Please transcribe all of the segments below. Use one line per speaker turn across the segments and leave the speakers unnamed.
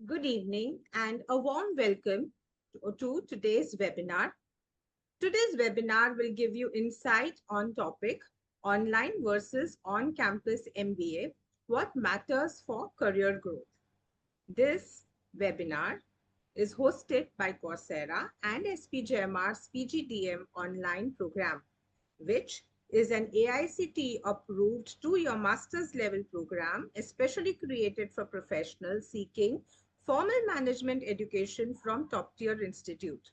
Good evening and a warm welcome to today's webinar. Today's webinar will give you insight on topic online versus on-campus MBA, what matters for career growth. This webinar is hosted by Coursera and SPJMR's PGDM online program, which is an AICT approved 2-year master's level program, especially created for professionals seeking formal management education from top tier institute.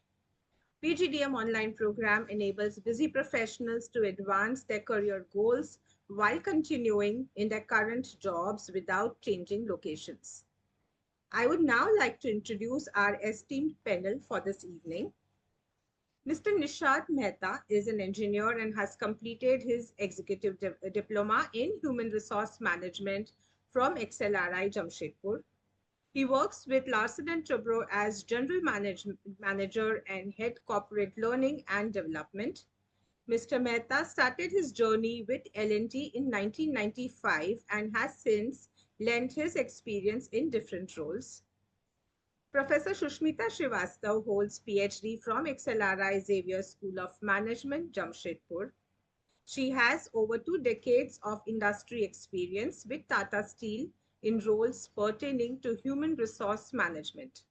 PGDM online program enables busy professionals to advance their career goals while continuing in their current jobs without changing locations. I would now like to introduce our esteemed panel for this evening. Mr. Nishad Mehta is an engineer and has completed his executive diploma in human resource management from XLRI Jamshedpur. He works with Larsen & Toubro as general manager and head corporate learning and development. Mr. Mehta started his journey with L&T in 1995 and has since lent his experience in different roles. Professor Shushmita Srivastav holds PhD from XLRI Xavier School of Management, Jamshedpur. She has over 2 decades of industry experience with Tata Steel in roles pertaining to human resource management.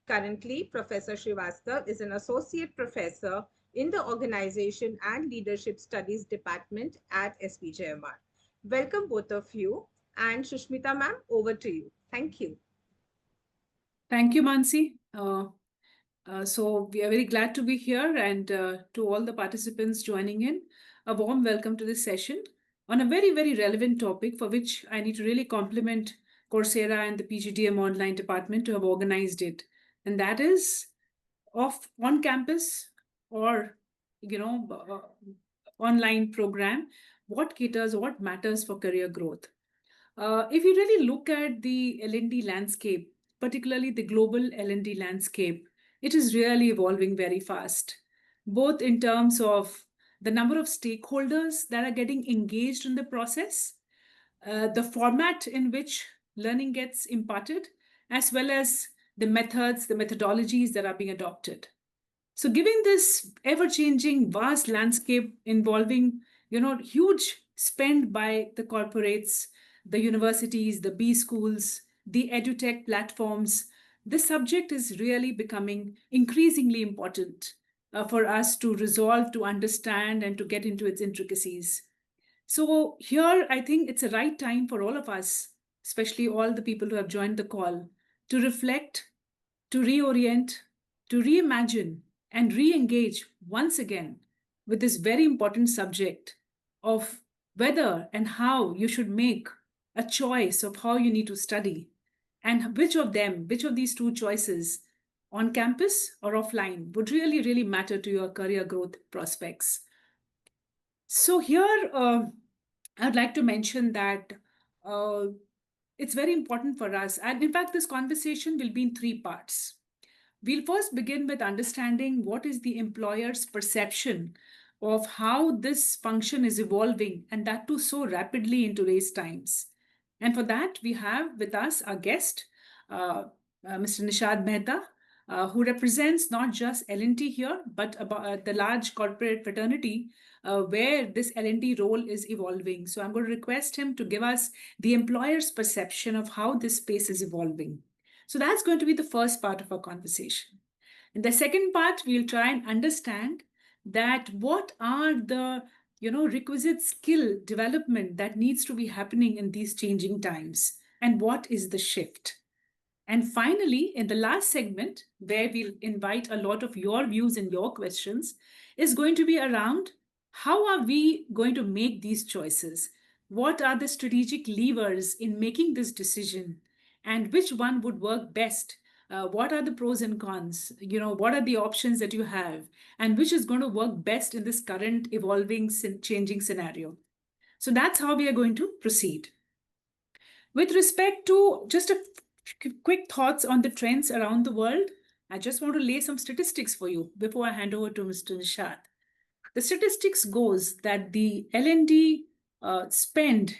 Currently, Professor Srivastav is an associate professor in the Organization and Leadership Studies Department at SPJMR. Welcome both of you, and Shushmita ma'am, over to you. Thank you.
Thank you, Mansi. So we are very glad to be here, and to all the participants joining in, a warm welcome to this session on a very, very relevant topic for which I need to really compliment Coursera and the PGDM online department to have organized it. And that is on campus or, online program, what caters, what matters for career growth. If you really look at the L&D landscape, particularly the global L&D landscape, it is really evolving very fast, both in terms of the number of stakeholders that are getting engaged in the process, the format in which learning gets imparted, as well as the methods, the methodologies that are being adopted. So given this ever-changing vast landscape involving, huge spend by the corporates, the universities, the B schools, the edutech platforms, this subject is really becoming increasingly important for us to resolve, to understand, and to get into its intricacies. So here, I think it's a right time for all of us, especially all the people who have joined the call, to reflect, to reorient, to reimagine, and re-engage once again with this very important subject of whether and how you should make a choice of how you need to study, and which of these two choices, on campus or offline, would really, really matter to your career growth prospects. So here, I'd like to mention that it's very important for us. And in fact, this conversation will be in 3 parts. We'll first begin with understanding what is the employer's perception of how this function is evolving, and that too so rapidly in today's times. And for that, we have with us our guest, Mr. Nishad Mehta, who represents not just L&T here, but about, the large corporate fraternity where this L&D role is evolving. So I'm going to request him to give us the employer's perception of how this space is evolving. So that's going to be the first part of our conversation. In the second part, we'll try and understand that what are the requisite skill development that needs to be happening in these changing times, and what is the shift. And finally, in the last segment, where we'll invite a lot of your views and your questions, is going to be around how are we going to make these choices? What are the strategic levers in making this decision? And which one would work best? What are the pros and cons? What are the options that you have? And which is going to work best in this current evolving, changing scenario? So that's how we are going to proceed. With respect to just a quick thoughts on the trends around the world, I just want to lay some statistics for you before I hand over to Mr. Nishad. The statistics goes that the L&D spend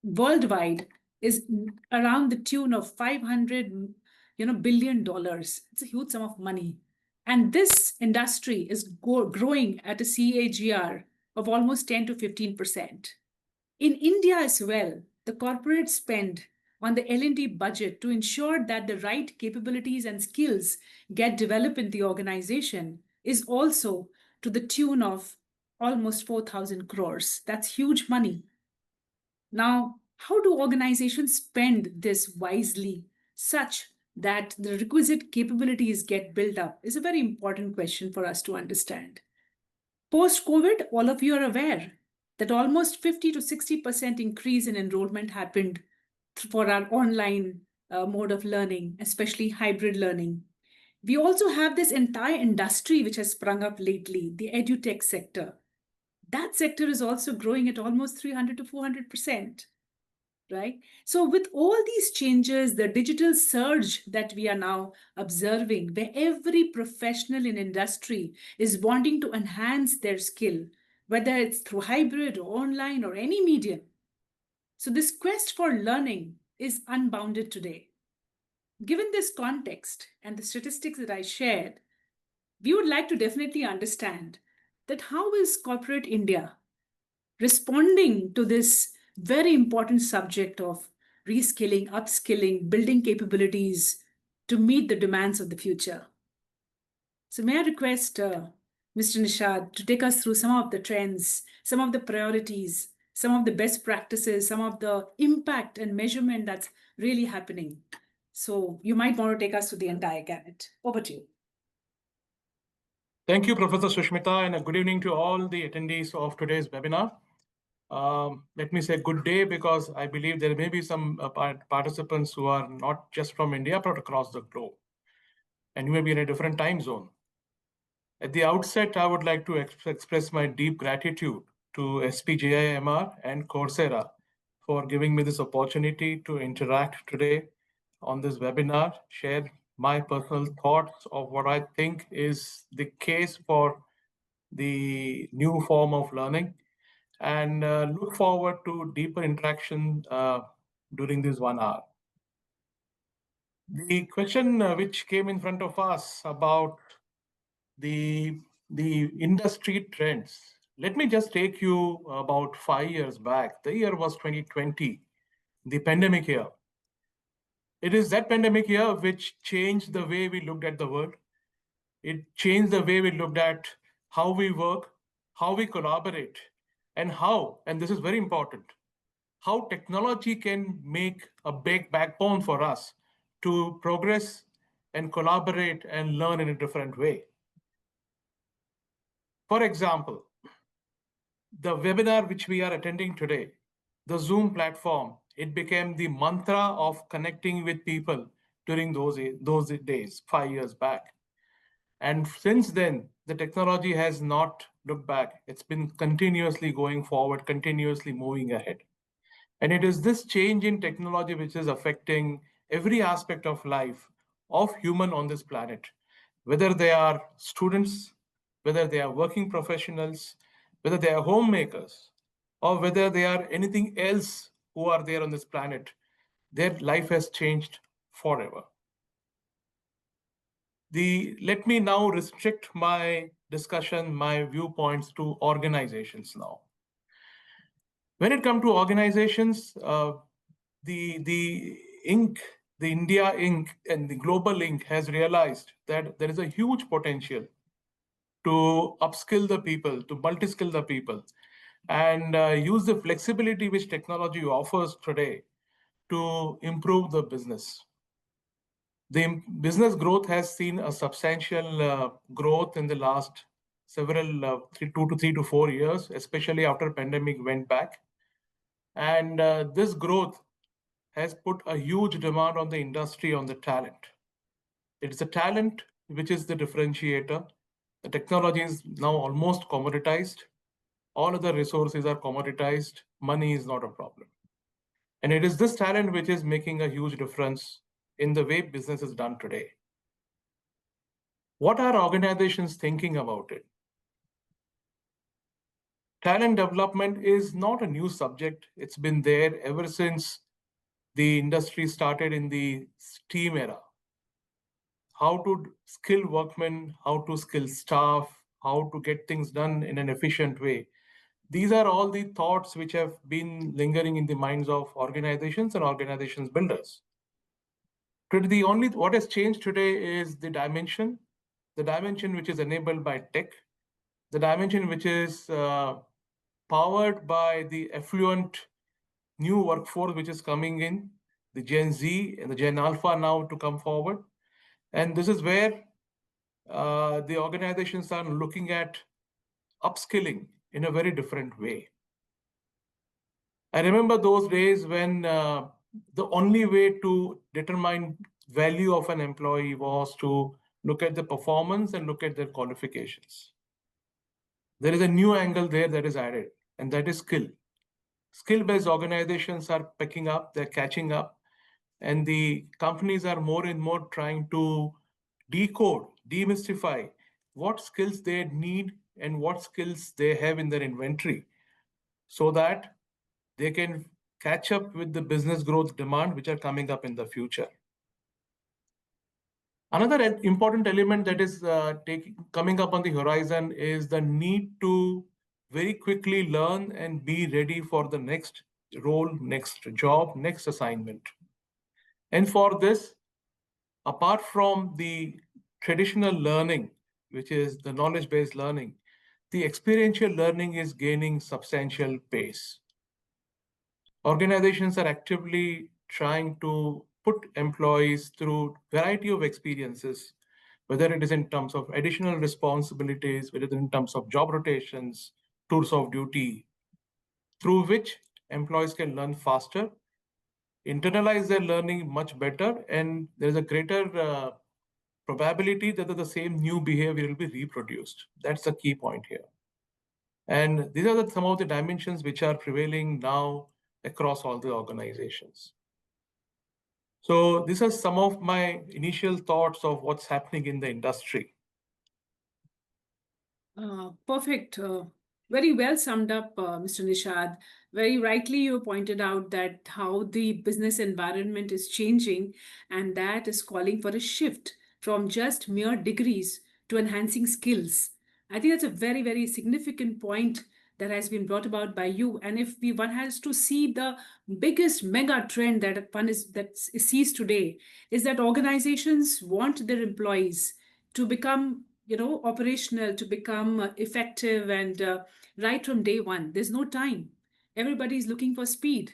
worldwide is around the tune of 500 billion dollars. It's a huge sum of money. And this industry is growing at a CAGR of almost 10 to 15%. In India as well, the corporate spend on the L&D budget to ensure that the right capabilities and skills get developed in the organization is also to the tune of almost 4,000 crores. That's huge money. Now, how do organizations spend this wisely such that the requisite capabilities get built up is a very important question for us to understand. Post COVID, all of you are aware that almost 50 to 60% increase in enrollment happened for our online mode of learning, especially hybrid learning. We also have this entire industry which has sprung up lately, the edutech sector. That sector is also growing at almost 300 to 400%. Right? So, with all these changes, the digital surge that we are now observing, where every professional in industry is wanting to enhance their skill, whether it's through hybrid or online or any medium. So, this quest for learning is unbounded today. Given this context and the statistics that I shared, we would like to definitely understand that how is corporate India responding to this very important subject of reskilling, upskilling, building capabilities to meet the demands of the future. So may I request Mr. Nishad to take us through some of the trends, some of the priorities, some of the best practices, some of the impact and measurement that's really happening. So you might want to take us through the entire gamut. Over to you.
Thank you, Professor Sushmita, and a good evening to all the attendees of today's webinar. Let me say good day because I believe there may be some participants who are not just from India, but across the globe. And you may be in a different time zone. At the outset, I would like to express my deep gratitude to SPJIMR and Coursera for giving me this opportunity to interact today on this webinar, share my personal thoughts of what I think is the case for the new form of learning, and look forward to deeper interaction during this 1 hour. The question which came in front of us about the industry trends. Let me just take you about 5 years back. The year was 2020, the pandemic year. It is that pandemic year which changed the way we looked at the world. It changed the way we looked at how we work, how we collaborate, and how, and this is very important, how technology can make a big backbone for us to progress and collaborate and learn in a different way. For example, the webinar which we are attending today, the Zoom platform, it became the mantra of connecting with people during those days, 5 years back. And since then, the technology has not looked back. It's been continuously going forward, continuously moving ahead. And it is this change in technology which is affecting every aspect of life of human on this planet, whether they are students, whether they are working professionals, whether they are homemakers, or whether they are anything else who are there on this planet. Their life has changed forever. Let me now restrict my discussion, my viewpoints to organizations now. When it comes to organizations, the Inc., the India Inc. and the Global Inc. has realized that there is a huge potential to upskill the people, to multi-skill the people, and use the flexibility which technology offers today to improve the business. The business growth has seen a substantial growth in the last several 2 to 3 to 4 years, especially after pandemic went back. And this growth has put a huge demand on the industry, on the talent. It's the talent which is the differentiator. The technology is now almost commoditized. All other resources are commoditized. Money is not a problem. And it is this talent which is making a huge difference in the way business is done today. What are organizations thinking about it? Talent development is not a new subject. It's been there ever since the industry started in the steam era. How to skill workmen, how to skill staff, how to get things done in an efficient way. These are all the thoughts which have been lingering in the minds of organizations and organizations builders. Today, the only what has changed today is the dimension which is enabled by tech, the dimension which is powered by the affluent new workforce which is coming in, the Gen Z and the Gen Alpha now to come forward. And this is where the organizations are looking at upskilling in a very different way. I remember those days when the only way to determine value of an employee was to look at the performance and look at their qualifications. There is a new angle there that is added, and that is skill. Skill-based organizations are picking up, they're catching up, and the companies are more and more trying to decode, demystify what skills they need and what skills they have in their inventory so that they can catch up with the business growth demand which are coming up in the future. Another important element that is coming up on the horizon is the need to very quickly learn and be ready for the next role, next job, next assignment. And for this, apart from the traditional learning, which is the knowledge-based learning, the experiential learning is gaining substantial pace. Organizations are actively trying to put employees through variety of experiences, whether it is in terms of additional responsibilities, whether it is in terms of job rotations, tours of duty, through which employees can learn faster, internalize their learning much better, and there is a greater probability that the same new behavior will be reproduced. That's the key point here. And these are some of the dimensions which are prevailing now across all the organizations. So these are some of my initial thoughts of what's happening in the industry.
Perfect. Very well summed up, Mr. Nishad. Very rightly, you pointed out that how the business environment is changing, and that is calling for a shift from just mere degrees to enhancing skills. I think that's a very, very significant point that has been brought about by you. And if one has to see the biggest mega trend that sees today, is that organizations want their employees to become operational, to become effective, and right from day one. There's no time. Everybody's looking for speed.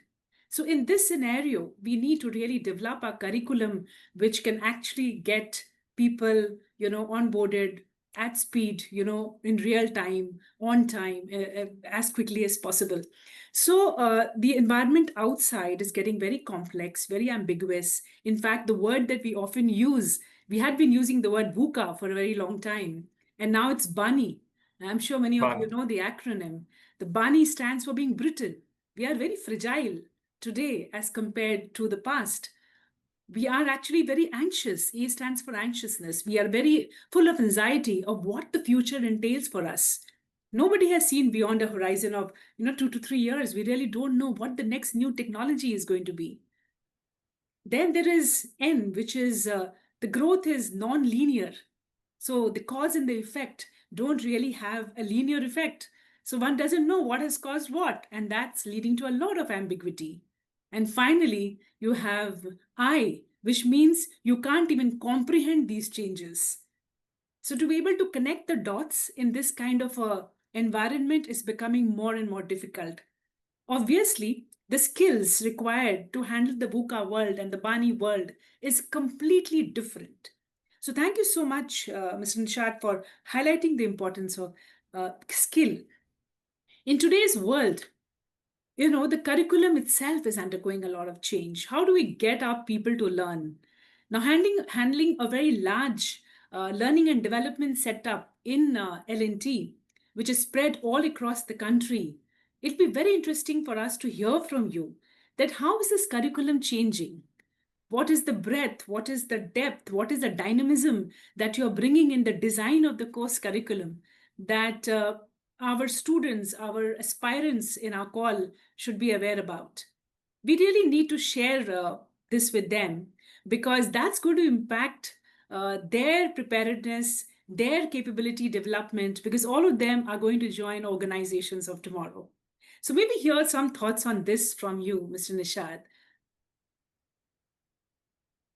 So in this scenario, we need to really develop a curriculum which can actually get people onboarded at speed, in real time, on time, as quickly as possible. So the environment outside is getting very complex, very ambiguous. In fact, the word that we often use, we had been using the word VUCA for a very long time, and now it's BANI. I'm sure many of you know the acronym. The BANI stands for being brittle. We are very fragile today as compared to the past. We are actually very anxious. A stands for anxiousness. We are very full of anxiety of what the future entails for us. Nobody has seen beyond a horizon of 2 to 3 years. We really don't know what the next new technology is going to be. Then there is N, which is the growth is non-linear. So the cause and the effect don't really have a linear effect. So one doesn't know what has caused what, and that's leading to a lot of ambiguity. And finally, you have I, which means you can't even comprehend these changes. So to be able to connect the dots in this kind of a environment is becoming more and more difficult. Obviously, the skills required to handle the VUCA world and the BANI world is completely different. So thank you so much, Mr. Nishad, for highlighting the importance of skill. In today's world, the curriculum itself is undergoing a lot of change. How do we get our people to learn? Now, handling a very large learning and development setup in L&T, which is spread all across the country, it'll be very interesting for us to hear from you that how is this curriculum changing? What is the breadth? What is the depth? What is the dynamism that you're bringing in the design of the course curriculum that our students, our aspirants in our call should be aware about? we really need to share this with them, because that's going to impact their preparedness, their capability development, because all of them are going to join organizations of tomorrow. So maybe hear some thoughts on this from you, Mr. Nishad.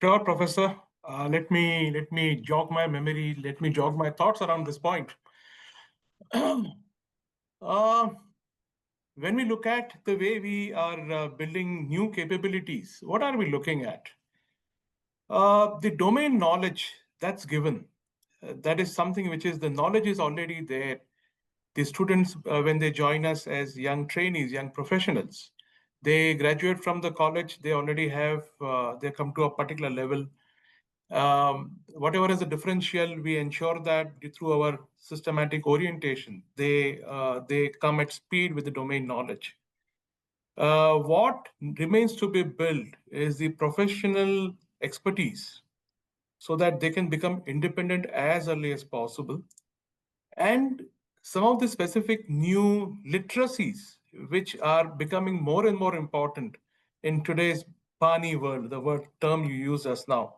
Sure, Professor. Let me jog my memory. Let me jog my thoughts around this point. uh, when we look at the way we are building new capabilities, what are we looking at? The domain knowledge that's given, that is something which is the knowledge is already there. The students, when they join us as young trainees, young professionals, they graduate from the college, they already have, they come to a particular level. Whatever is the differential, we ensure that through our systematic orientation, they come at speed with the domain knowledge. What remains to be built is the professional expertise so that they can become independent as early as possible. And some of the specific new literacies, which are becoming more and more important in today's Pani world, the word term you use just now.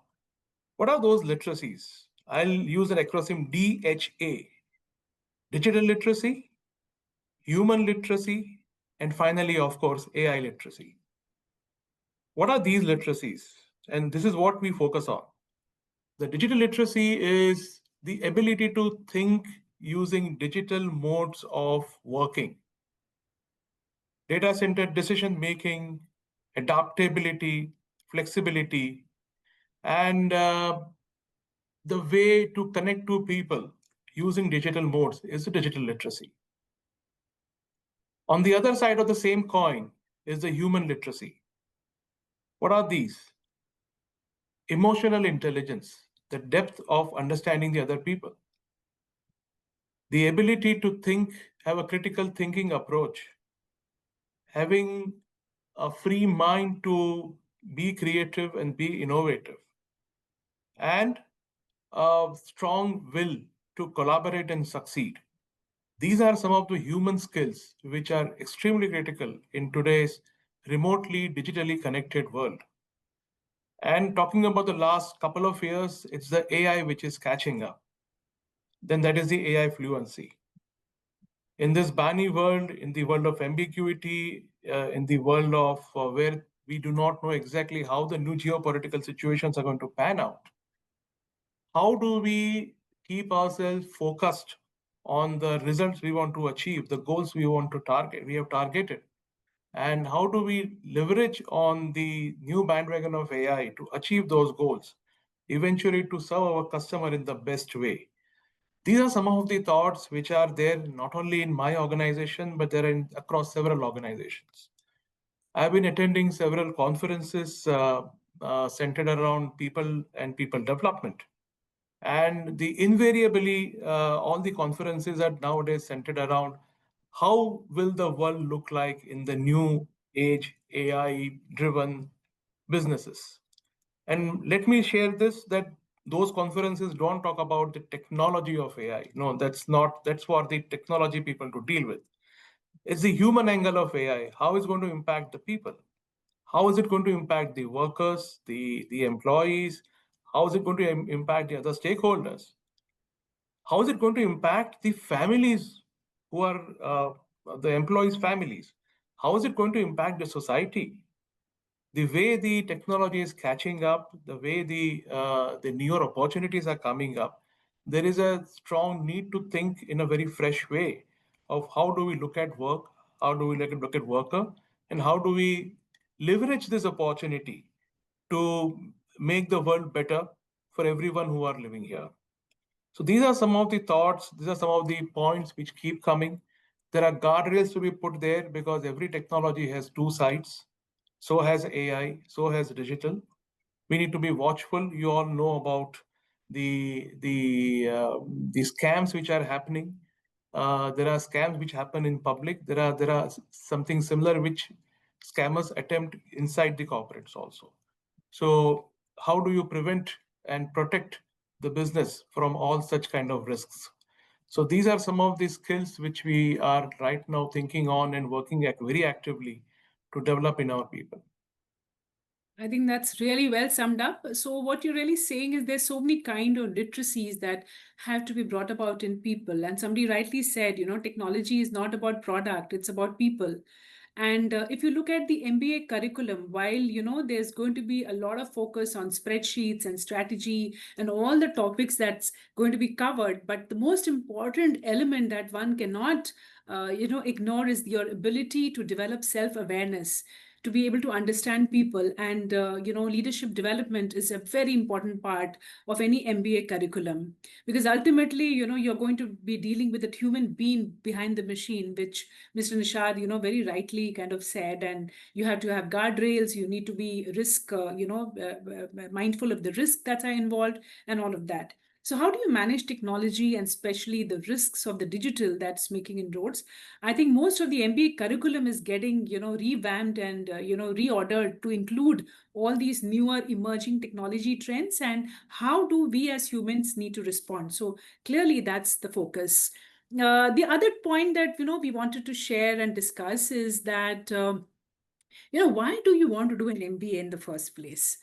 What are those literacies? I'll use an acronym DHA: digital literacy, human literacy, and finally, of course, AI literacy. What are these literacies? And this is what we focus on. The digital literacy is the ability to think using digital modes of working, data-centered decision making, adaptability, flexibility, and the way to connect to people using digital modes is the digital literacy. On the other side of the same coin is the human literacy. What are these? Emotional intelligence, the depth of understanding the other people, the ability to think, have a critical thinking approach, having a free mind to be creative and be innovative, and a strong will to collaborate and succeed. These are some of the human skills which are extremely critical in today's remotely digitally connected world. And talking about the last couple of years, it's the AI which is catching up. Then that is the AI fluency. In this Bani world, in the world of ambiguity, in the world of where we do not know exactly how the new geopolitical situations are going to pan out, how do we keep ourselves focused on the results we want to achieve, the goals we want to target, we have targeted, and how do we leverage on the new bandwagon of AI to achieve those goals, eventually to serve our customer in the best way? These are some of the thoughts which are there not only in my organization, but they're across several organizations. I've been attending several conferences centered around people and people development. And the invariably, all the conferences are nowadays centered around how will the world look like in the new age AI-driven businesses. And let me share this, that those conferences don't talk about the technology of AI. No, that's for the technology people to deal with. It's the human angle of AI. How is it going to impact the people? How is it going to impact the workers, the employees? How is it going to impact the other stakeholders? How is it going to impact the families who are the employees' families? How is it going to impact the society? The way the technology is catching up, the way the newer opportunities are coming up, there is a strong need to think in a very fresh way of how do we look at work, how do we look at worker, and how do we leverage this opportunity to make the world better for everyone who are living here. So these are some of the thoughts, these are some of the points which keep coming. There are guardrails to be put there because every technology has two sides. So has AI, so has digital. We need to be watchful. You all know about the scams which are happening. There are scams which happen in public. There are something similar which scammers attempt inside the corporates also. So how do you prevent and protect the business from all such kind of risks? So these are some of the skills which we are right now thinking on and working at very actively to develop in our people.
I think that's really well summed up. So, what you're really saying is there's so many kind of literacies that have to be brought about in people. And somebody rightly said, technology is not about product, it's about people. And if you look at the MBA curriculum, while there's going to be a lot of focus on spreadsheets and strategy and all the topics that's going to be covered, but the most important element that one cannot, ignore is your ability to develop self-awareness, to be able to understand people. And leadership development is a very important part of any MBA curriculum, because ultimately you're going to be dealing with a human being behind the machine, which Mr. Nishad very rightly kind of said. And you have to have guardrails, you need to be risk mindful of the risk that are involved and all of that. So how do you manage technology, and especially the risks of the digital that's making inroads? I think most of the MBA curriculum is getting, revamped and, reordered to include all these newer emerging technology trends, and how do we as humans need to respond? So clearly that's the focus. The other point that, we wanted to share and discuss is that, why do you want to do an MBA in the first place?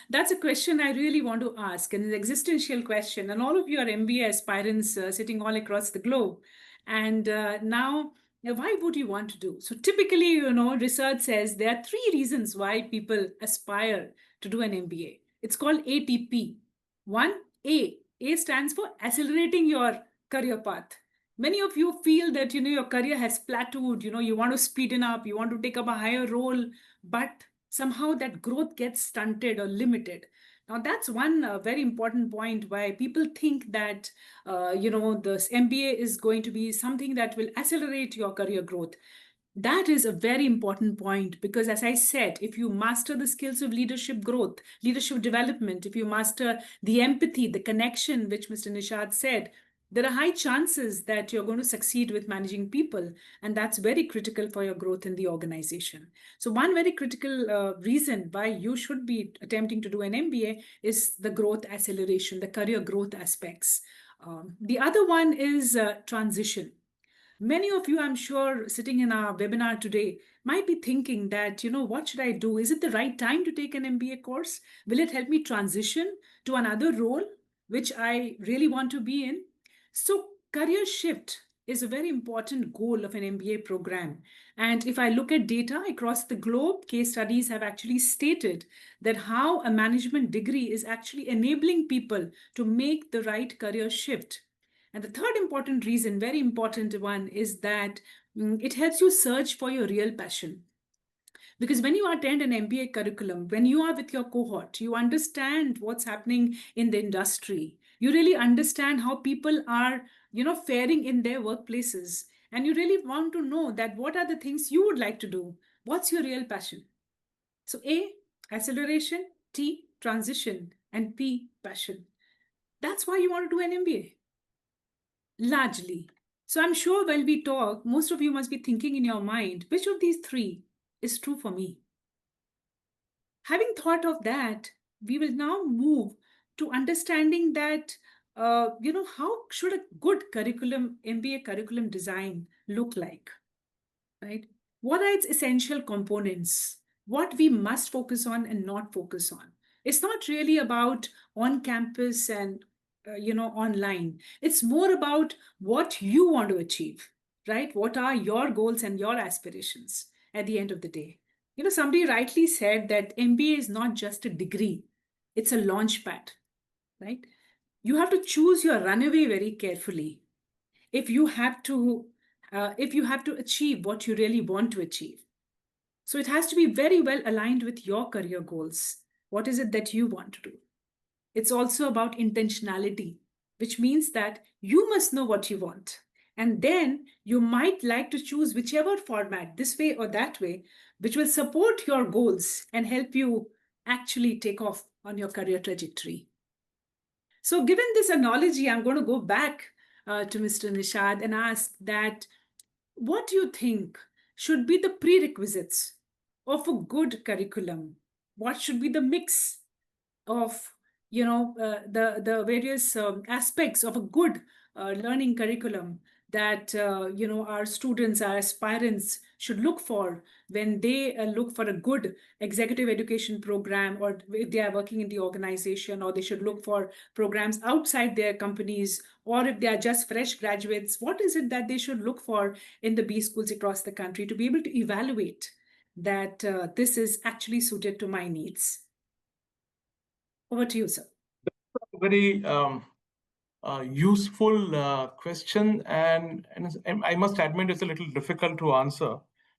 That's a question I really want to ask, and an existential question. And all of you are MBA aspirants sitting all across the globe. And now, why would you want to do? So typically, research says there are three reasons why people aspire to do an MBA. It's called ATP. One, A stands for accelerating your career path. Many of you feel that your career has plateaued, you want to speed it up, you want to take up a higher role, but somehow that growth gets stunted or limited. Now that's one very important point why people think that this MBA is going to be something that will accelerate your career growth. That is a very important point, because as I said, if you master the skills of leadership growth, leadership development, if you master the empathy, the connection, which Mr. Nishad said, there are high chances that you're going to succeed with managing people. And that's very critical for your growth in the organization. So one very critical reason why you should be attempting to do an MBA is the growth acceleration, the career growth aspects. The other one is transition. Many of you, I'm sure, sitting in our webinar today might be thinking that, what should I do? Is it the right time to take an MBA course? Will it help me transition to another role, which I really want to be in? So career shift is a very important goal of an MBA program. And if I look at data across the globe, case studies have actually stated that how a management degree is actually enabling people to make the right career shift. And the third important reason, very important one, is that it helps you search for your real passion. Because when you attend an MBA curriculum, when you are with your cohort, you understand what's happening in the industry. You really understand how people are, faring in their workplaces. And you really want to know that what are the things you would like to do? What's your real passion? So A, acceleration, T, transition, and P, passion. That's why you want to do an MBA. Largely. So I'm sure when we talk, most of you must be thinking in your mind, which of these three is true for me? Having thought of that, we will now move to understanding that, how should a good curriculum, MBA curriculum design look like, right? What are its essential components? What we must focus on and not focus on? It's not really about on campus and online. It's more about what you want to achieve, right? What are your goals and your aspirations at the end of the day? Somebody rightly said that MBA is not just a degree, it's a launch pad, right? You have to choose your runaway very carefully if you have to achieve what you really want to achieve. So it has to be very well aligned with your career goals. What is it that you want to do? It's also about intentionality, which means that you must know what you want. And then you might like to choose whichever format, this way or that way, which will support your goals and help you actually take off on your career trajectory. So given this analogy, I'm going to go back to Mr. Nishad and ask that, what do you think should be the prerequisites of a good curriculum? What should be the mix of the various aspects of a good learning curriculum that our students, our aspirants should look for when they look for a good executive education program, or if they are working in the organization, or they should look for programs outside their companies, or if they are just fresh graduates, what is it that they should look for in the B schools across the country to be able to evaluate that this is actually suited to my needs? Over to you, sir.
Very useful question, and I must admit it's a little difficult to answer,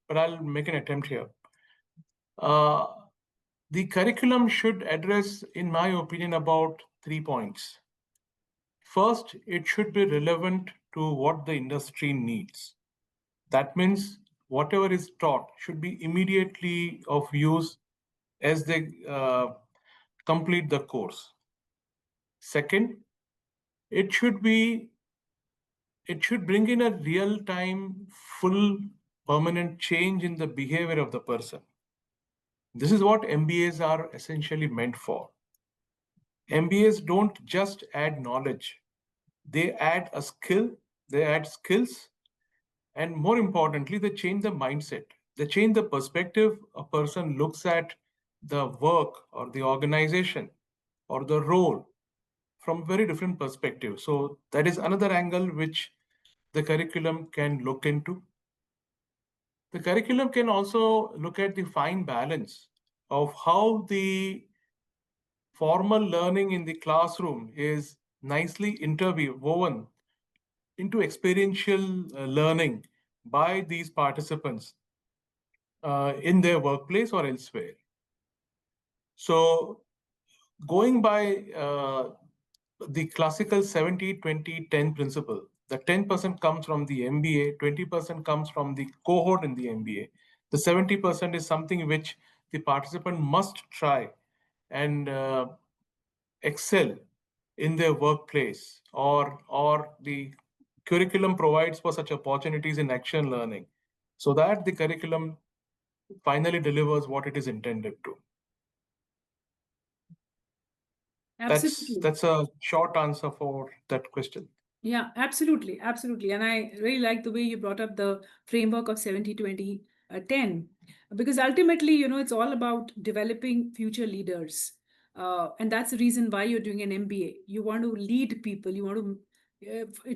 but I'll make an attempt here. Uh, the curriculum should address, in my opinion, about 3 points. First, it should be relevant to what the industry needs. That means whatever is taught should be immediately of use as they complete the course. Second, it should bring in a real-time, full, permanent change in the behavior of the person. This is what MBAs are essentially meant for. MBAs don't just add knowledge, they add a skill, they add skills, and more importantly, they change the mindset. They change the perspective a person looks at the work or the organization or the role from a very different perspective. So that is another angle which the curriculum can look into. The curriculum can also look at the fine balance of how the formal learning in the classroom is nicely interwoven into experiential learning by these participants in their workplace or elsewhere. So going by the classical 70-20-10 principle, the 10% comes from the MBA, 20% comes from the cohort in the MBA. The 70% is something which the participant must try and excel in their workplace, or the curriculum provides for such opportunities in action learning, so that the curriculum finally delivers what it is intended to.
Absolutely.
That's a short answer for that question.
Yeah, absolutely. Absolutely. And I really like the way you brought up the framework of 70-20-10, because ultimately, it's all about developing future leaders. And that's the reason why you're doing an MBA. You want to lead people, you want to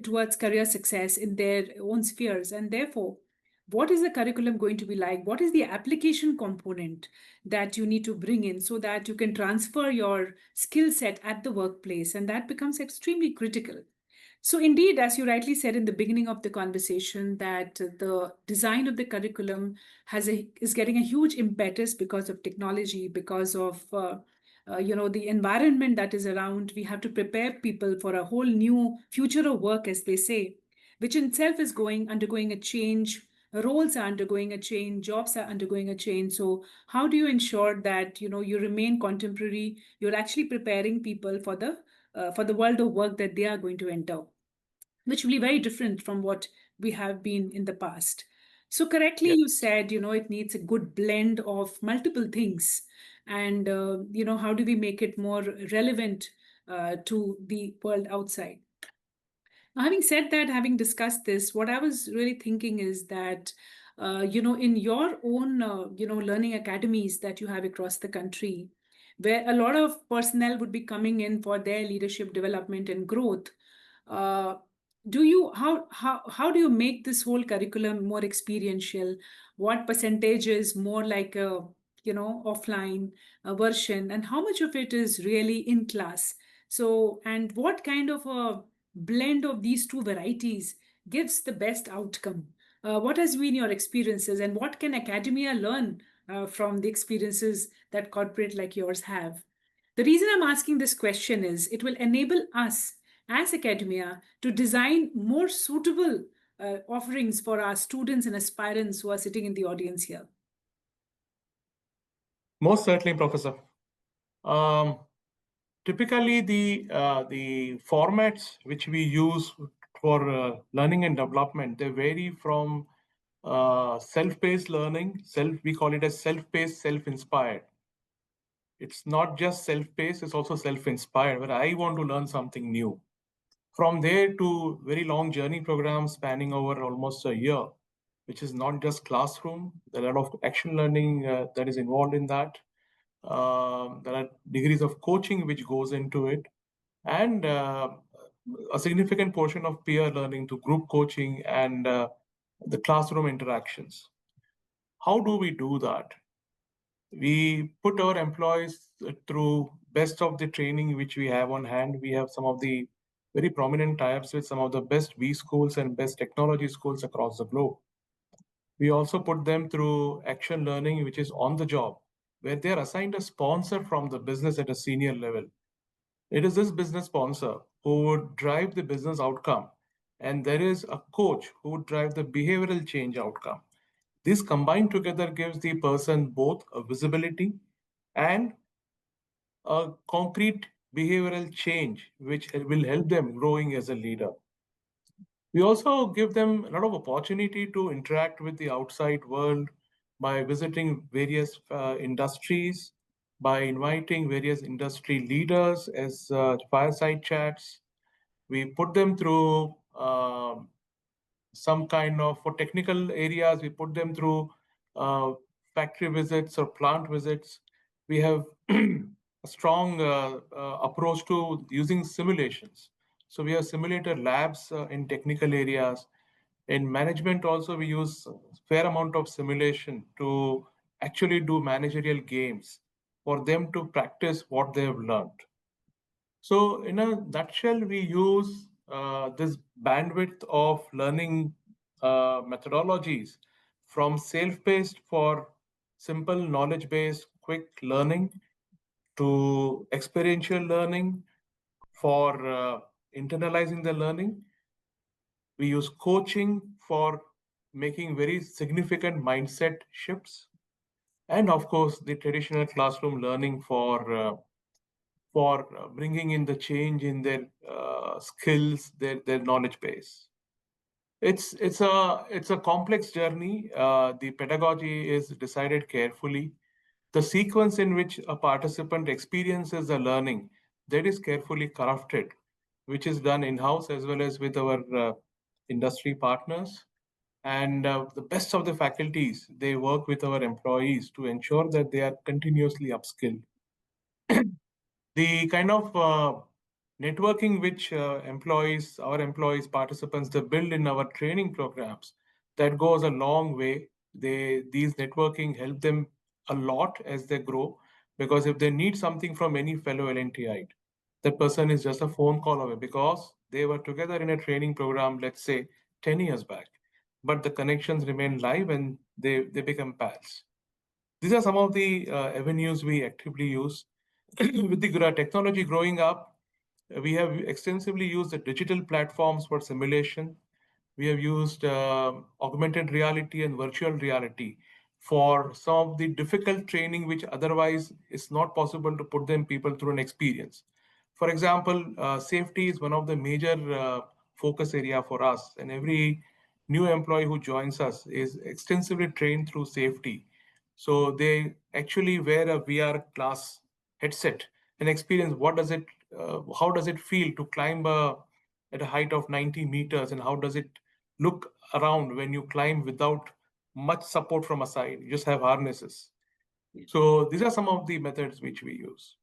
towards career success in their own spheres. And therefore, what is the curriculum going to be like? What is the application component that you need to bring in so that you can transfer your skill set at the workplace? And that becomes extremely critical. So indeed, as you rightly said in the beginning of the conversation, that the design of the curriculum is getting a huge impetus because of technology, because of the environment that is around. We have to prepare people for a whole new future of work, as they say, which in itself is undergoing a change. Roles are undergoing a change, jobs are undergoing a change. So how do you ensure that you remain contemporary? You're actually preparing people for the world of work that they are going to enter, which will be very different from what we have been in the past. So correctly,
Yeah.
you said, it needs a good blend of multiple things. And, how do we make it more relevant to the world outside? Now, having said that, having discussed this, what I was really thinking is that, in your own, learning academies that you have across the country, where a lot of personnel would be coming in for their leadership development and growth, uh, do you how do you make this whole curriculum more experiential? What percentage is more like a offline version, and how much of it is really in class? So, and what kind of a blend of these two varieties gives the best outcome? What has been your experiences, and what can academia learn from the experiences that corporate like yours have? The reason I'm asking this question is it will enable us as academia to design more suitable offerings for our students and aspirants who are sitting in the audience here.
Most certainly, Professor. Um, Typically, the formats which we use for learning and development, they vary from self-paced learning. We call it as self-paced, self-inspired. It's not just self-paced; it's also self-inspired, where I want to learn something new. From there to very long journey programs spanning over almost a year, which is not just classroom. There are a lot of action learning that is involved in that. There are degrees of coaching which goes into it, and a significant portion of peer learning to group coaching and the classroom interactions. How do we do that? We put our employees through best of the training which we have on hand. We have some of the very prominent types with some of the best V schools and best technology schools across the globe. We also put them through action learning, which is on the job, where they are assigned a sponsor from the business at a senior level. It is this business sponsor who would drive the business outcome, and there is a coach who would drive the behavioral change outcome. This combined together gives the person both a visibility and a concrete behavioral change, which will help them growing as a leader. We also give them a lot of opportunity to interact with the outside world by visiting various industries, by inviting various industry leaders as fireside chats. We put them through some kind of, for technical areas, we put them through uh, factory visits or plant visits. We have a strong approach to using simulations. So we have simulator labs in technical areas. In management also, we use a fair amount of simulation to actually do managerial games for them to practice what they have learned. So, in a nutshell, we use this bandwidth of learning methodologies from self paced for simple knowledge based quick learning to experiential learning for internalizing the learning. We use coaching for making very significant mindset shifts. And of course, the traditional classroom learning for bringing in the change in their skills, their knowledge base. It's a complex journey. The pedagogy is decided carefully. The sequence in which a participant experiences the learning, that is carefully crafted, which is done in house as well as with our industry partners. And the best of the faculties, they work with our employees to ensure that they are continuously upskilled. The kind of networking which our employees, participants, they build in our training programs, that goes a long way. These networking help them a lot as they grow, because if they need something from any fellow LNTite, that person is just a phone call away because they were together in a training program, let's say 10 years back. But the connections remain live and they become pals. These are some of the avenues we actively use. With the technology growing up, we have extensively used the digital platforms for simulation. We have used augmented reality and virtual reality for some of the difficult training, which otherwise is not possible to put them people through an experience. For example, safety is one of the major focus area for us, and every new employee who joins us is extensively trained through safety. So they actually wear a VR glass headset and experience how does it feel to climb at a height of 90 meters, and how does it look around when you climb without much support from a side. You just have harnesses. So these are some of the methods which we use.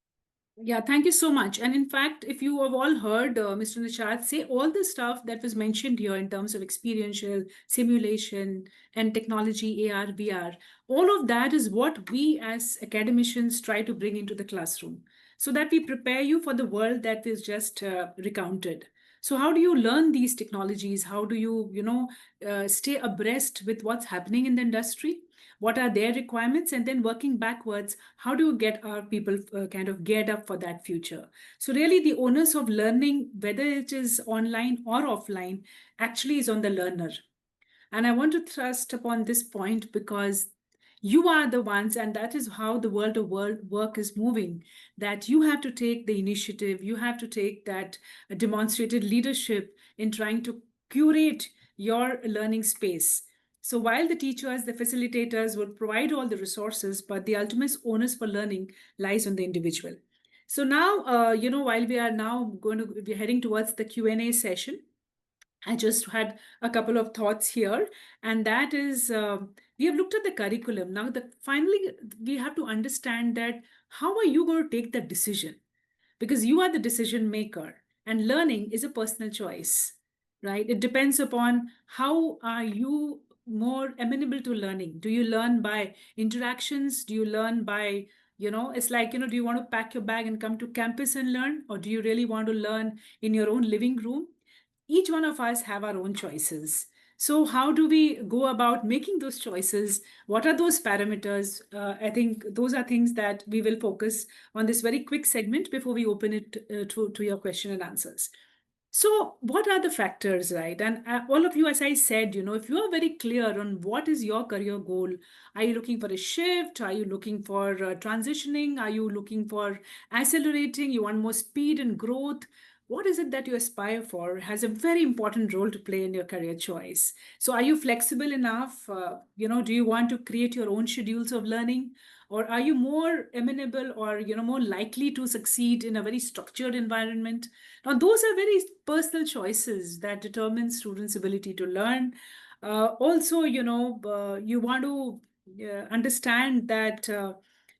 Yeah, thank you so much. And in fact, if you have all heard Mr. Nishad say all the stuff that was mentioned here in terms of experiential simulation and technology, AR, VR, all of that is what we as academicians try to bring into the classroom so that we prepare you for the world that is just recounted. So how do you learn these technologies? How do you, stay abreast with what's happening in the industry? What are their requirements, and then working backwards, how do you get our people kind of geared up for that future? So really the onus of learning, whether it is online or offline, actually is on the learner. And I want to thrust upon this point because you are the ones, and that is how the world of work is moving, that you have to take the initiative, you have to take that demonstrated leadership in trying to curate your learning space. So while the teachers, the facilitators would provide all the resources, but the ultimate onus for learning lies on the individual. So now, while we are now going to be heading towards the Q&A session, I just had a couple of thoughts here, and that is we have looked at the curriculum. Now, finally, we have to understand that how are you going to take that decision? Because you are the decision maker, and learning is a personal choice, right? It depends upon how are you more amenable to learning. Do you learn by interactions? Do you learn by, it's like, do you want to pack your bag and come to campus and learn, or do you really want to learn in your own living room? Each one of us have our own choices. So how do we go about making those choices? What are those parameters? I think those are things that we will focus on this very quick segment before we open it to your question and answers. So what are the factors, right? And all of you, as I said, if you are very clear on what is your career goal, are you looking for a shift? Are you looking for transitioning? Are you looking for accelerating? You want more speed and growth? What is it that you aspire for has a very important role to play in your career choice. So are you flexible enough? Do you want to create your own schedules of learning? Or are you more amenable or more likely to succeed in a very structured environment? Now, those are very personal choices that determine students' ability to learn. Also, you want to understand that,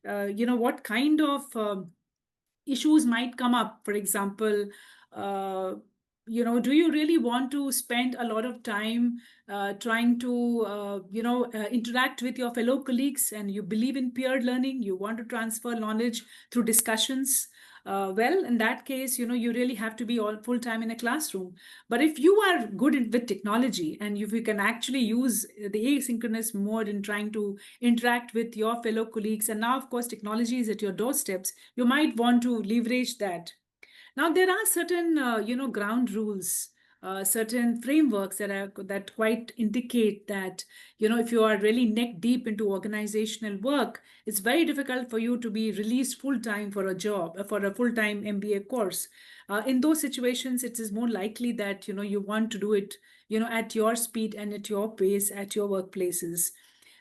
what kind of issues might come up. For example, uh, do you really want to spend a lot of time trying to, interact with your fellow colleagues, and you believe in peer learning, you want to transfer knowledge through discussions? Well, in that case, you really have to be all full time in a classroom. But if you are good with technology, and if you can actually use the asynchronous mode in trying to interact with your fellow colleagues, and now, of course, technology is at your doorsteps, you might want to leverage that. Now, there are certain, ground rules, certain frameworks that quite indicate that, if you are really neck deep into organizational work, it's very difficult for you to be released full time for a job, for a full time MBA course. In those situations, it is more likely that you want to do it, at your speed and at your pace at your workplaces.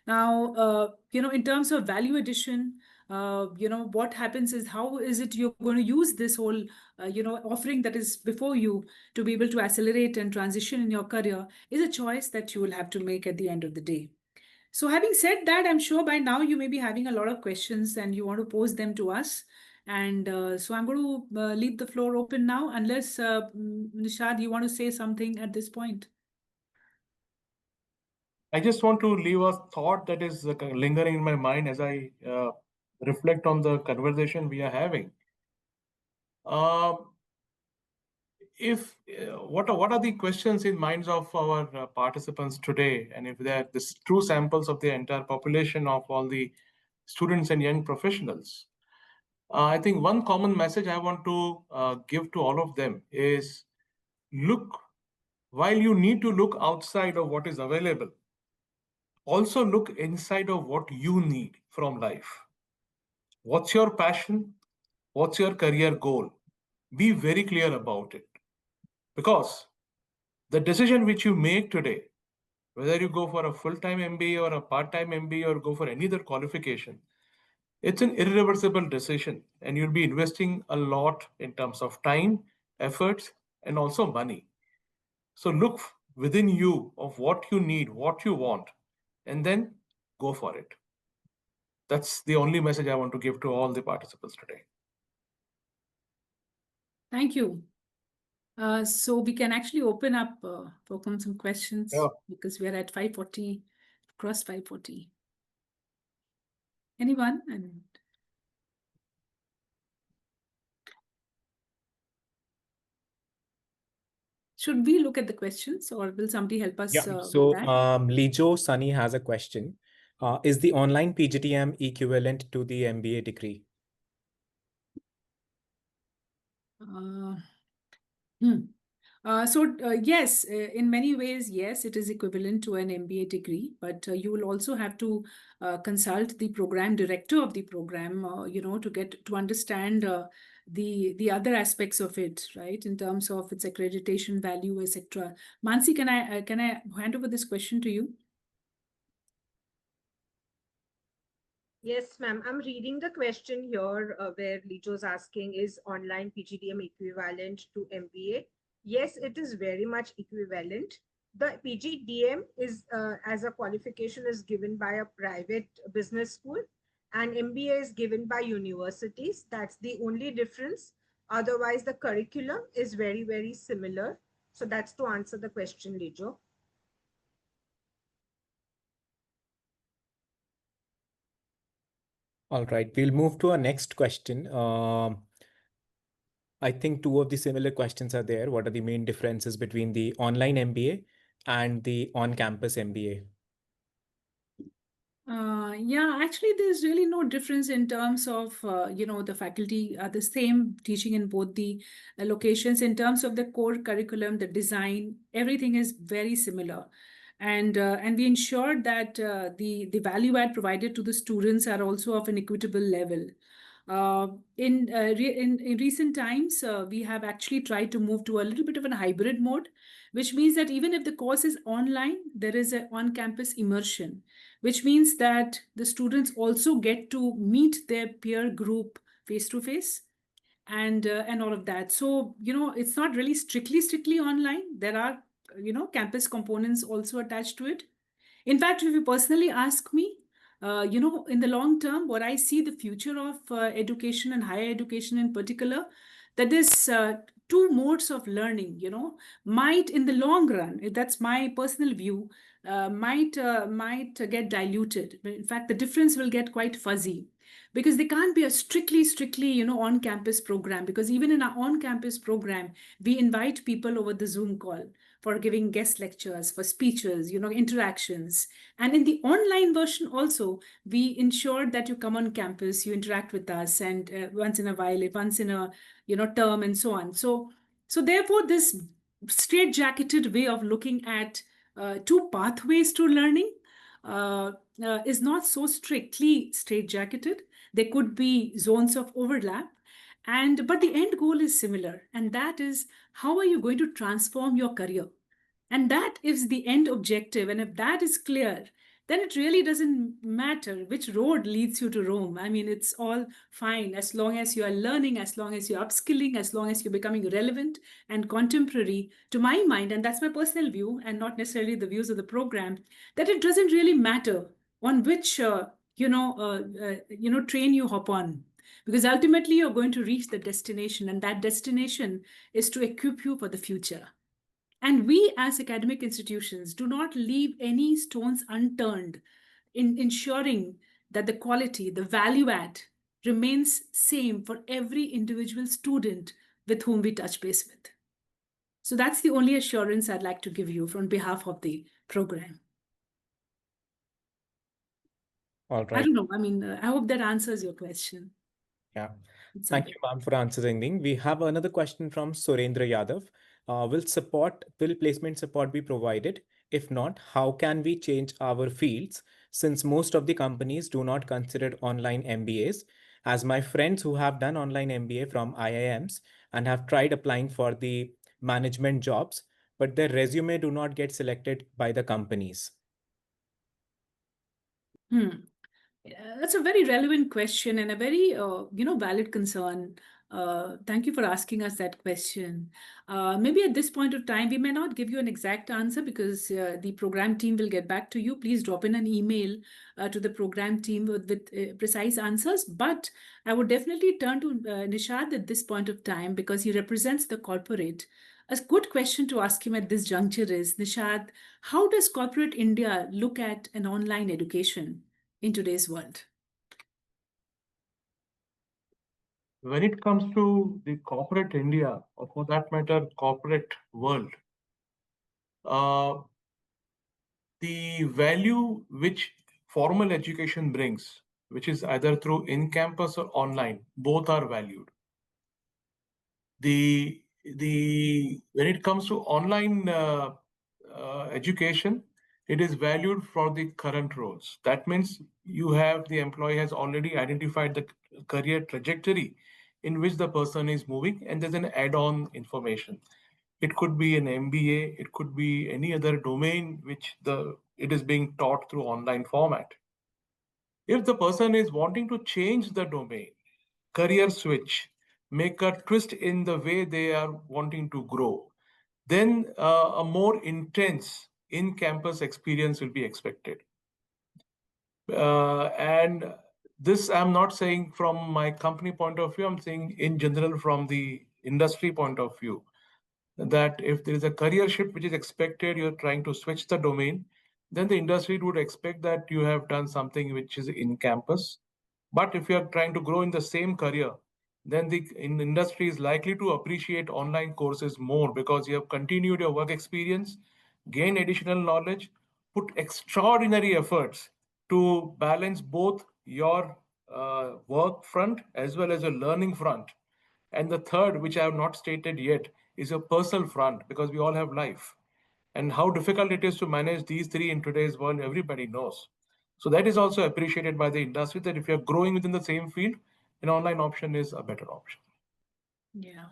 Now, in terms of value addition, what happens is, how is it you're going to use this whole offering that is before you to be able to accelerate and transition in your career, is a choice that you will have to make at the end of the day. So having said that, I'm sure by now you may be having a lot of questions and you want to pose them to us. And so I'm going to leave the floor open now, unless Nishad, you want to say something at this point.
I just want to leave a thought that is lingering in my mind as I reflect on the conversation we are having. If what are the questions in minds of our participants today, and if they are the true samples of the entire population of all the students and young professionals, I think one common message I want to give to all of them is, look, while you need to look outside of what is available, also look inside of what you need from life. What's your passion? What's your career goal? Be very clear about it. Because the decision which you make today, whether you go for a full-time MBA or a part-time MBA or go for any other qualification, it's an irreversible decision, and you'll be investing a lot in terms of time, efforts, and also money. So look within you of what you need, what you want, and then go for it. That's the only message I want to give to all the participants today.
Thank you. So we can actually open up for some questions, because we are at 5:40, across 5:40. Anyone? And should we look at the questions, or will somebody help us?
So Lijo Sunny has a question. Is the online PGDM equivalent to the MBA degree?
Yes, in many ways, yes, it is equivalent to an MBA degree, but you will also have to consult the program director of the program, to understand the other aspects of it, right, in terms of its accreditation value, etc. Mansi, can I hand over this question to you?
Yes, ma'am. I'm reading the question here where Lijo's asking, is online PGDM equivalent to MBA? Yes, it is very much equivalent. The PGDM is as a qualification is given by a private business school, and MBA is given by universities. That's the only difference. Otherwise, the curriculum is very, very similar. So that's to answer the question, Lijo.
All right, we'll move to our next question. I think two of the similar questions are there. What are the main differences between the online MBA and the on-campus MBA?
Yeah, actually, there's really no difference in terms of, the faculty are the same teaching in both the locations. In terms of the core curriculum, the design, everything is very similar. And we ensured that the value add provided to the students are also of an equitable level. In recent times, we have actually tried to move to a little bit of a hybrid mode, which means that even if the course is online, there is an on-campus immersion, which means that the students also get to meet their peer group face to face and all of that. So it's not really strictly online. There are campus components also attached to it. In fact, if you personally ask me, in the long term, what I see the future of education and higher education in particular, that this two modes of learning, might in the long run, that's my personal view, might get diluted. In fact, the difference will get quite fuzzy because they can't be a strictly, on-campus program. Because even in our on-campus program, we invite people over the Zoom call for giving guest lectures, for speeches, interactions. And in the online version also, we ensure that you come on campus, you interact with us, and once in a while, once in a term, and so on. So therefore, this straight-jacketed way of looking at two pathways to learning is not so strictly straight-jacketed. There could be zones of overlap, but the end goal is similar, and that is, how are you going to transform your career? And that is the end objective. And if that is clear, then it really doesn't matter which road leads you to Rome. I mean, it's all fine as long as you are learning, as long as you're upskilling, as long as you're becoming relevant and contemporary. To my mind, and that's my personal view, and not necessarily the views of the program, that it doesn't really matter on which train you hop on, because ultimately you're going to reach the destination, and that destination is to equip you for the future. And we, as academic institutions, do not leave any stones unturned in ensuring that the quality, the value add, remains same for every individual student with whom we touch base with. So that's the only assurance I'd like to give you on behalf of the program.
All
I
right.
don't know. I mean, I hope that answers your question.
Yeah. Thank you, ma'am, for answering. We have another question from Surendra Yadav. Will placement support be provided? If not, how can we change our fields since most of the companies do not consider online MBAs? As my friends who have done online MBA from IIMs and have tried applying for the management jobs, but their resume do not get selected by the companies.
That's a very relevant question and a very, valid concern. Thank you for asking us that question. Maybe at this point of time, we may not give you an exact answer because the program team will get back to you. Please drop in an email to the program team with precise answers. But I would definitely turn to Nishad at this point of time because he represents the corporate. A good question to ask him at this juncture is, Nishad, how does corporate India look at an online education in today's world?
When it comes to the corporate India, or for that matter, corporate world, uh, the value which formal education brings, which is either through in-campus or online, both are valued. When it comes to online education, it is valued for the current roles. That means the employee has already identified the career trajectory in which the person is moving, and there's an add-on information. It could be an MBA, it could be any other domain which it is being taught through online format. If the person is wanting to change the domain, career switch, make a twist in the way they are wanting to grow, then a more intense in-campus experience will be expected. And this I'm not saying from my company point of view, I'm saying in general from the industry point of view, that if there is a career shift which is expected, you're trying to switch the domain, then the industry would expect that you have done something which is in campus. But if you are trying to grow in the same career, then the industry is likely to appreciate online courses more because you have continued your work experience, gain additional knowledge, put extraordinary efforts to balance both your work front as well as your learning front. And the third, which I have not stated yet, is your personal front, because we all have life. And how difficult it is to manage these three in today's world, everybody knows. So that is also appreciated by the industry, that if you're growing within the same field, an online option is a better option.
Yeah.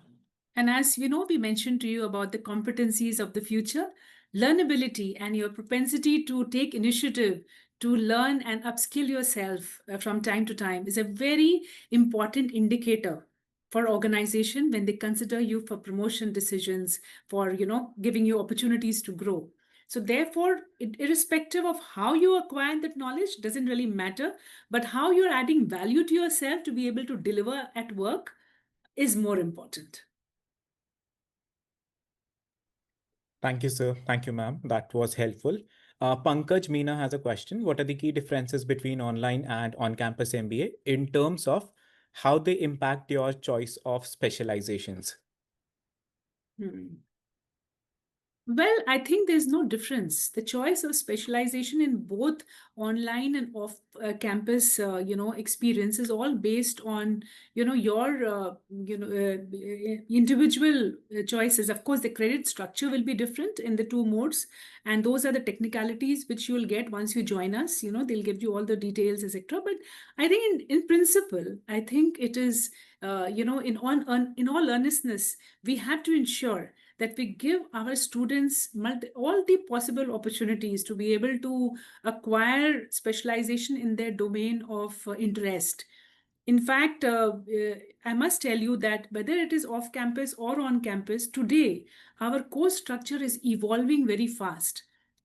And as you know, we mentioned to you about the competencies of the future, learnability and your propensity to take initiative to learn and upskill yourself from time to time is a very important indicator for organization when they consider you for promotion decisions, for giving you opportunities to grow. So therefore, irrespective of how you acquire that knowledge doesn't really matter, but how you're adding value to yourself to be able to deliver at work is more important.
Thank you, sir. Thank you, ma'am. That was helpful. Pankaj Meena has a question. What are the key differences between online and on-campus MBA in terms of how they impact your choice of specializations?
Well, I think there's no difference. The choice of specialization in both online and off campus, experience is all based on, your, individual choices. Of course, the credit structure will be different in the two modes. And those are the technicalities which you'll get once you join us. They'll give you all the details, etc. But I think in principle, I think it is, in all earnestness, we have to ensure that we give our students all the possible opportunities to be able to acquire specialization in their domain of interest. In fact, I must tell you that whether it is off campus or on campus, today our course structure is evolving very fast.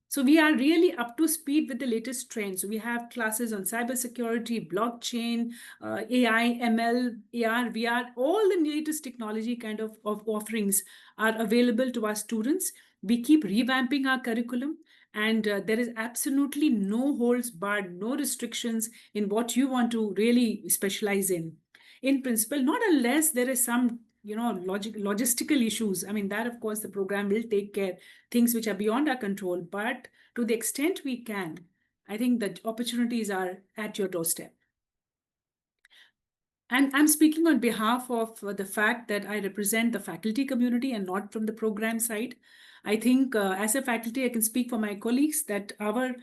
So we are really up to speed with the latest trends. So we have classes on cybersecurity, blockchain, AI, ML, AR, VR, all the latest technology kind of offerings are available to our students. We keep revamping our curriculum, and there is absolutely no holds barred, no restrictions in what you want to really specialize in principle, not unless there is some logistical issues. I mean, that of course the program will take care, things which are beyond our control, but to the extent we can, I think that opportunities are at your doorstep. And I'm speaking on behalf of the fact that I represent the faculty community and not from the program side. I think as a faculty, I can speak for my colleagues that our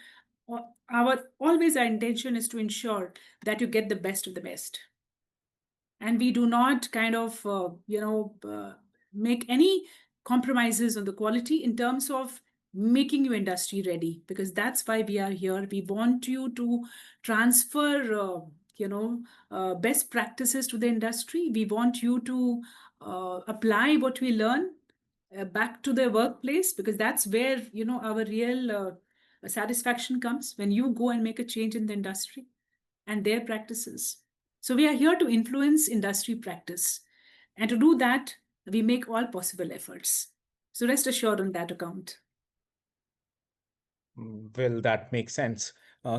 always our intention is to ensure that you get the best of the best. And we do not kind of, make any compromises on the quality in terms of making you industry ready, because that's why we are here. We want you to transfer, best practices to the industry. We want you to apply what we learn back to the workplace, because that's where, our real satisfaction comes when you go and make a change in the industry and their practices. So we are here to influence industry practice. And to do that, we make all possible efforts. So rest assured on that account.
Well, that makes sense.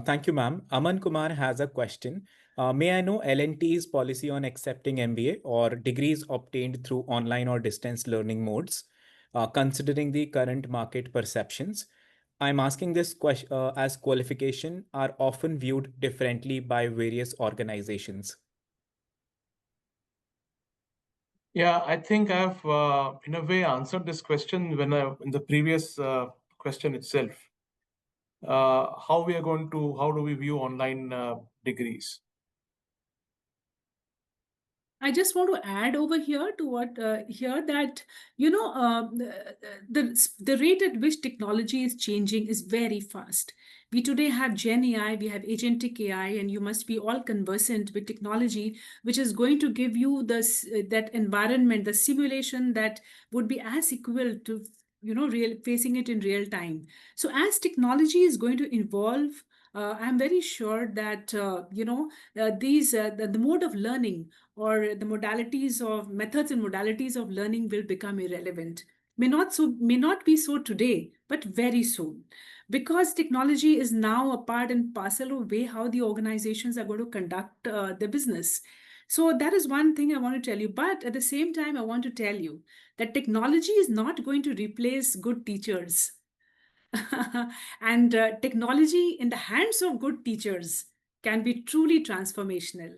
Thank you, ma'am. Aman Kumar has a question. May I know L&T's policy on accepting MBA or degrees obtained through online or distance learning modes, considering the current market perceptions? I'm asking this question as qualification are often viewed differently by various organizations.
Yeah, I think I've in a way answered this question when in the previous question itself. How do we view online degrees?
I just want to add over here to what here that the rate at which technology is changing is very fast. We today have Gen AI, we have agentic AI, and you must be all conversant with technology, which is going to give you this that environment, the simulation that would be as equal to real facing it in real time. So as technology is going to evolve, I'm very sure that the mode of learning or the modalities of methods and modalities of learning will become irrelevant. May not be so today, but very soon, because technology is now a part and parcel of way how the organizations are going to conduct their business. So that is one thing I want to tell you. But at the same time, I want to tell you that technology is not going to replace good teachers. And technology in the hands of good teachers can be truly transformational.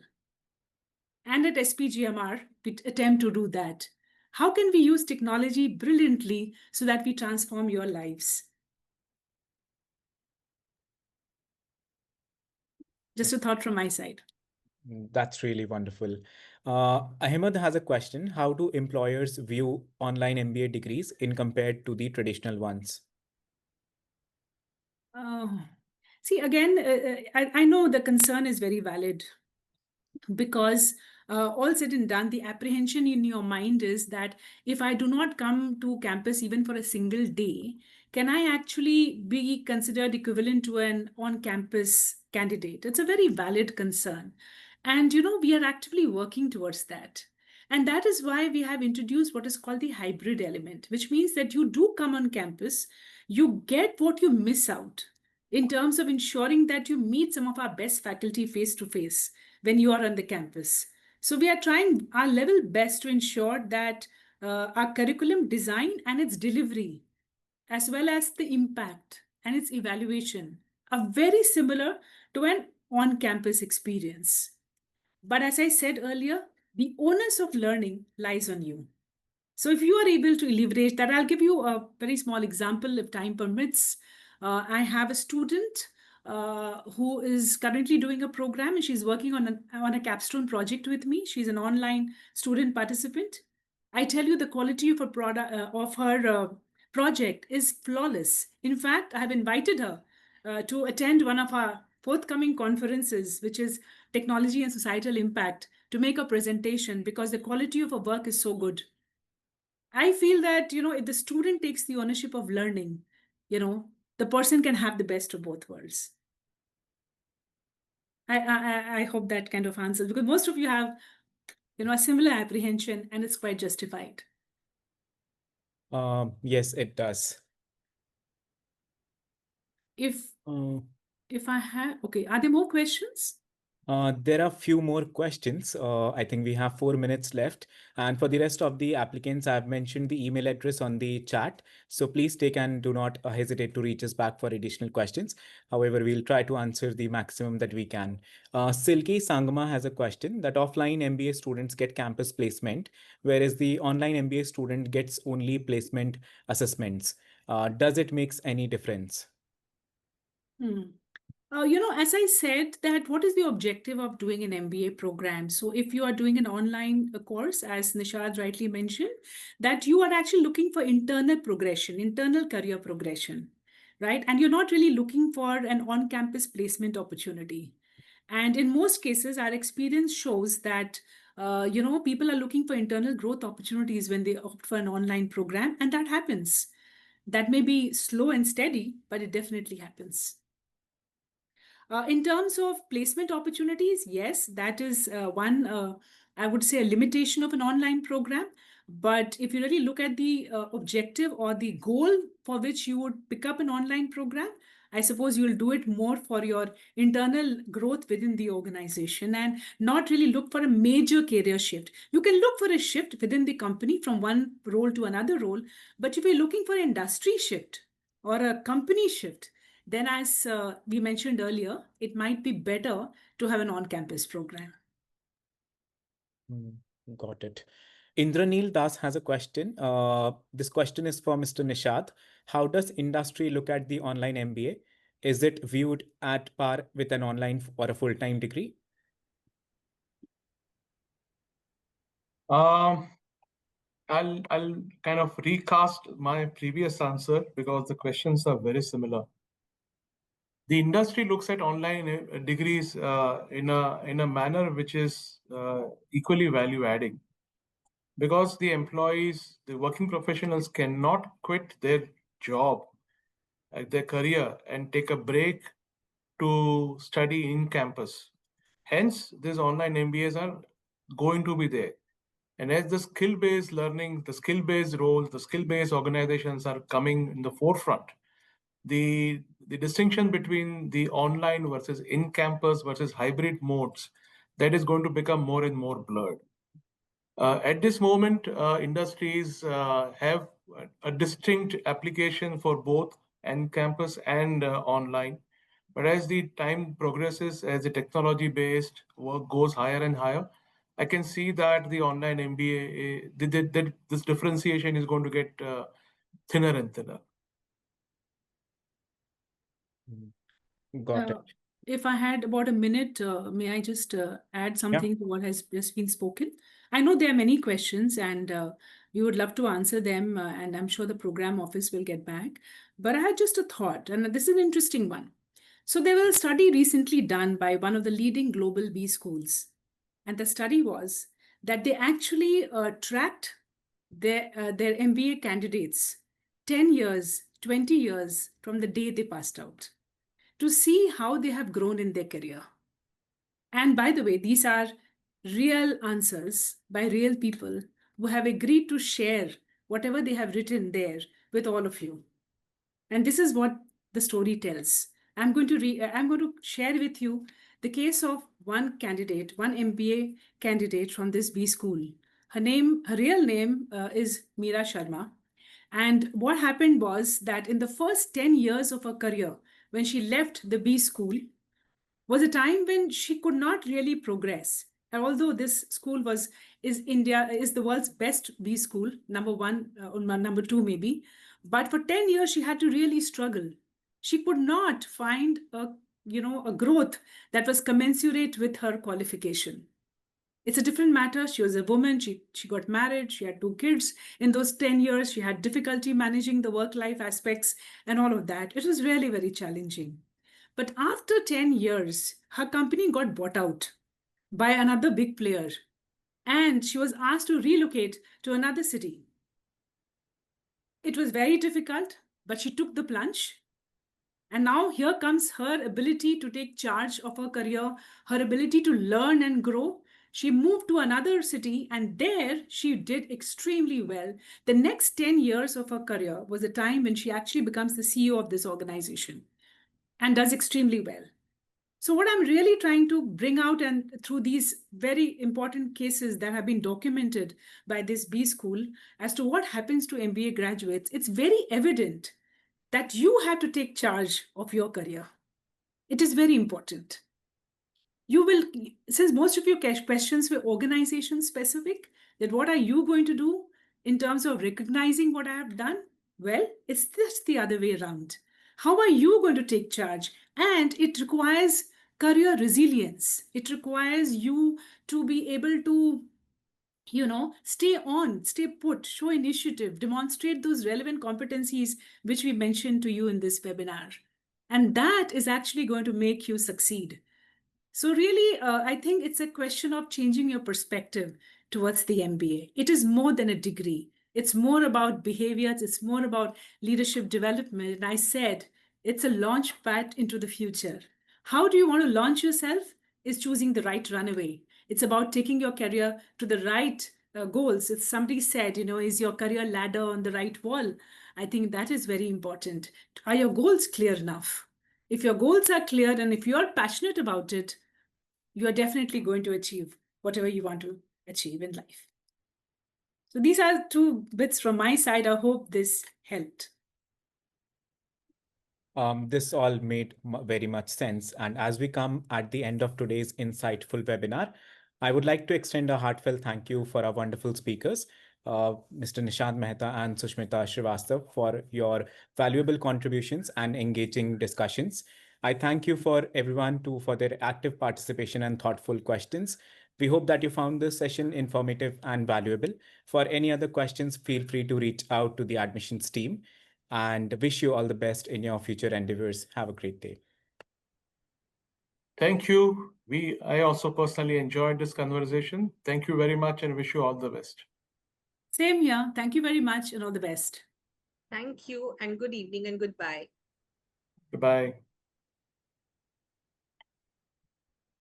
And at SPGMR, we attempt to do that. How can we use technology brilliantly so that we transform your lives? Just a thought from my side.
That's really wonderful. Ahmed has a question. How do employers view online MBA degrees in compared to the traditional ones?
Uh, See, again, I know the concern is very valid, because all said and done, the apprehension in your mind is that if I do not come to campus even for a single day, can I actually be considered equivalent to an on-campus candidate? It's a very valid concern. And, we are actively working towards that. And that is why we have introduced what is called the hybrid element, which means that you do come on campus, you get what you miss out in terms of ensuring that you meet some of our best faculty face to face when you are on the campus. So we are trying our level best to ensure that our curriculum design and its delivery, as well as the impact and its evaluation, are very similar to an on-campus experience. But as I said earlier, the onus of learning lies on you. So if you are able to leverage that, I'll give you a very small example if time permits. I have a student who is currently doing a program, and she's working on a capstone project with me. She's an online student participant. I tell you, the quality of her product of her project is flawless. In fact, I have invited her to attend one of our forthcoming conferences, which is Technology and Societal Impact, to make a presentation, because the quality of her work is so good. I feel that, if the student takes the ownership of learning, the person can have the best of both worlds. I hope that kind of answers, because most of you have, a similar apprehension, and it's quite justified.
Yes, it does.
If
Uh,
I have, okay, are there more questions?
There are few more questions. I think we have 4 minutes left. And for the rest of the applicants, I've mentioned the email address on the chat. So please take and do not hesitate to reach us back for additional questions. However, we'll try to answer the maximum that we can. Silky Sangama has a question that offline MBA students get campus placement, whereas the online MBA student gets only placement assessments. Does it makes any difference?
As I said, that what is the objective of doing an MBA program? So if you are doing an online course, as Nishad rightly mentioned, that you are actually looking for internal progression, internal career progression, right? And you're not really looking for an on-campus placement opportunity. And in most cases, our experience shows that people are looking for internal growth opportunities when they opt for an online program, and that happens. That may be slow and steady, but it definitely happens. In terms of placement opportunities, yes, that is one, I would say, a limitation of an online program. But if you really look at the objective or the goal for which you would pick up an online program, I suppose you'll do it more for your internal growth within the organization and not really look for a major career shift. You can look for a shift within the company from one role to another role, but if you're looking for an industry shift or a company shift, then as we mentioned earlier, it might be better to have an on-campus program.
Got it. Indranil Das has a question. This question is for Mr. Nishad. How does industry look at the online MBA? Is it viewed at par with an online or a full-time degree?
Um, I'll kind of recast my previous answer because the questions are very similar. The industry looks at online degrees in a manner which is equally value adding, because the employees, the working professionals cannot quit their job, their career, and take a break to study in campus. Hence, these online MBAs are going to be there. And as the skill-based learning, the skill-based roles, the skill-based organizations are coming in the forefront, the distinction between the online versus in-campus versus hybrid modes, that is going to become more and more blurred. At this moment, industries have a distinct application for both in campus and online. But as the time progresses, as the technology-based work goes higher and higher, I can see that the online MBA, this differentiation is going to get thinner and thinner.
Got it.
If I had about a minute, may I just add something to what has just been spoken? I know there are many questions and we would love to answer them, and I'm sure the program office will get back. But I had just a thought, and this is an interesting one. So there was a study recently done by one of the leading global B schools. And the study was that they actually tracked their MBA candidates 10 years, 20 years from the day they passed out, to see how they have grown in their career. And by the way, these are real answers by real people who have agreed to share whatever they have written there with all of you. And this is what the story tells. I'm going to share with you the case of one candidate, one MBA candidate from this B school. Her real name is Meera Sharma. And what happened was that in the first 10 years of her career, when she left the B school, was a time when she could not really progress. And although this school is the world's best B school, number one or number two maybe, but for 10 years she had to really struggle. She could not find a growth that was commensurate with her qualification. It's a different matter. She was a woman. She got married. She had 2 kids. In those 10 years, she had difficulty managing the work-life aspects and all of that. It was really very challenging. But after 10 years, her company got bought out by another big player. And she was asked to relocate to another city. It was very difficult, but she took the plunge. And now here comes her ability to take charge of her career, her ability to learn and grow. She moved to another city, and there she did extremely well. The next 10 years of her career was a time when she actually becomes the CEO of this organization and does extremely well. So what I'm really trying to bring out, and through these very important cases that have been documented by this B school as to what happens to MBA graduates, it's very evident that you have to take charge of your career. It is very important. You will, since most of your questions were organization specific, that what are you going to do in terms of recognizing what I have done? Well, it's just the other way around. How are you going to take charge? And it requires career resilience. It requires you to be able to stay put, show initiative, demonstrate those relevant competencies which we mentioned to you in this webinar. And that is actually going to make you succeed. So really, I think it's a question of changing your perspective towards the MBA. It is more than a degree. It's more about behaviors. It's more about leadership development. And I said, it's a launch pad into the future. How do you want to launch yourself? Is choosing the right runway. It's about taking your career to the right goals. If somebody said, is your career ladder on the right wall? I think that is very important. Are your goals clear enough? If your goals are clear and if you're passionate about it, you are definitely going to achieve whatever you want to achieve in life. So these are 2 bits from my side. I hope this helped.
This all made very much sense. And as we come at the end of today's insightful webinar, I would like to extend a heartfelt thank you for our wonderful speakers, Mr. Nishant Mehta and Sushmita Srivastav, for your valuable contributions and engaging discussions. I thank you for everyone for their active participation and thoughtful questions. We hope that you found this session informative and valuable. For any other questions, feel free to reach out to the admissions team, and wish you all the best in your future endeavors. Have a great day.
Thank you. I also personally enjoyed this conversation. Thank you very much and wish you all the best.
Same here. Thank you very much and all the best.
Thank you and good evening and goodbye.
Goodbye.